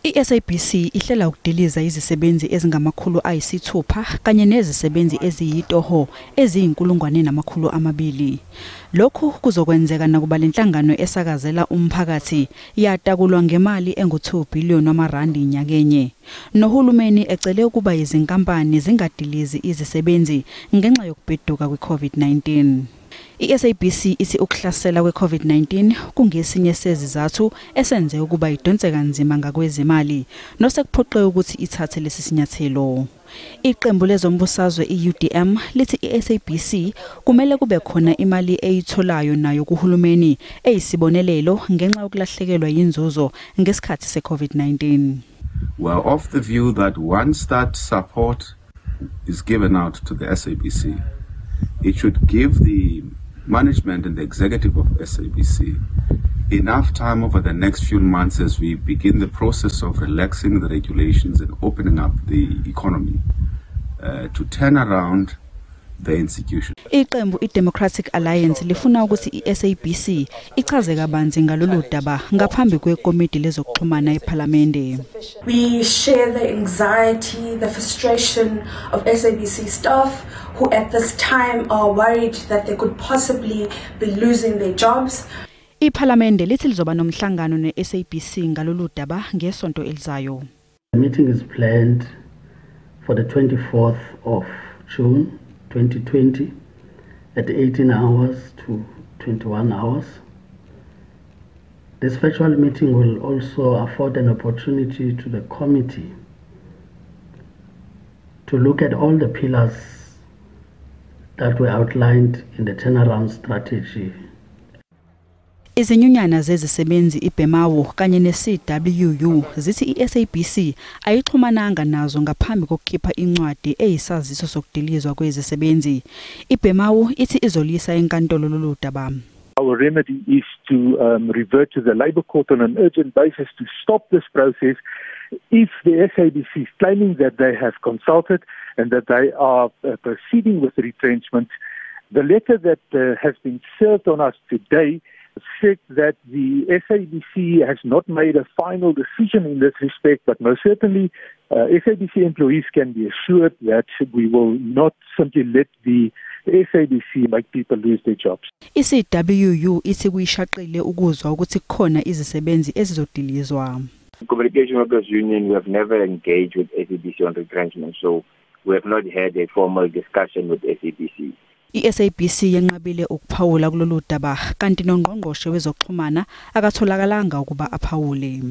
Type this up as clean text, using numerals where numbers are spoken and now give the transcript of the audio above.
I-SABC ihlela ukudiliza izisebenzi ezingamakhulu ayisithupha kanye nezisebenzi eziyitoho eziyinkulungwane-200. Lokhu kuzokwenzeka nakuba lenhlangano esakazela umphakathi yatakulwa ngemali engu-2 billion wamarandi nyakenye. Nohulumeni ecele ukuba izinkampani zingadilizi izisebenzi ngenxa yokubheduka kwe-COVID-19. I-SABC ithi ukuhlasela kwe-COVID-19 kungesinye sezizathu esenze ukuba idonse kanzima ngakwezimali nosekuphoqe ukuthi ithathe lesi sinyathelo. Iqembu lezombusazwe i-UDM lithi i-SABC kumele kube khona imali eyitholayo nayo kuhulumeni eyisibonelelo ngenxa yokulahlekelwa yinzuzo ngesikhathi se-COVID-19. We're of the view that once that support is given out to the SABC, it should give the management and the executive of SABC enough time over the next few months as we begin the process of relaxing the regulations and opening up the economy to turn around the institution. Iqembu i-Democratic Alliance lifuna ukuthi i-SABC ichaze kabanzi ngalolu daba ngaphambi kwekomiti lezokuxhumana ePhalamende. We share the anxiety, the frustration of SABC staff who at this time are worried that they could possibly be losing their jobs. IPhalamende lithi lizoba nomhlangano ne-SABC ngalolu daba ngesonto elizayo. The meeting is planned for the 24th of June 2020 at 18 hours to 21 hours. This virtual meeting will also afford an opportunity to the committee to look at all the pillars that were outlined in the turnaround strategy. Izinyunyana zezisebenzi iBemawo kanye ne-CWU zithi i-SABC ayixhumananga nazo ngaphambi kokukhipha incwadi eyisaziso sokudilizwa kwezisebenzi. iBemawo ithi izolisa enkantolo lolu daba. Our remedy is to revert to the Labour Court on an urgent basis to stop this process if the SABC is claiming that they have consulted and that they are proceeding with the retrenchment. The letter that has been served on us today said that the SABC has not made a final decision in this respect, but most certainly SABC employees can be assured that we will not simply let the SABC make people lose their jobs. I-CWU ithi kuyishaqile ukuzwa ukuthi kukhona izisebenzi ezizodilizwa. Communication Workers Union, we have never engaged with SABC on retrenchment, so we have not had a formal discussion with SABC. I-SABC yenqabile ukuphawula kulolu daba kanti nongqongqoshe wezokuxhumana akatholakalanga ukuba aphawule.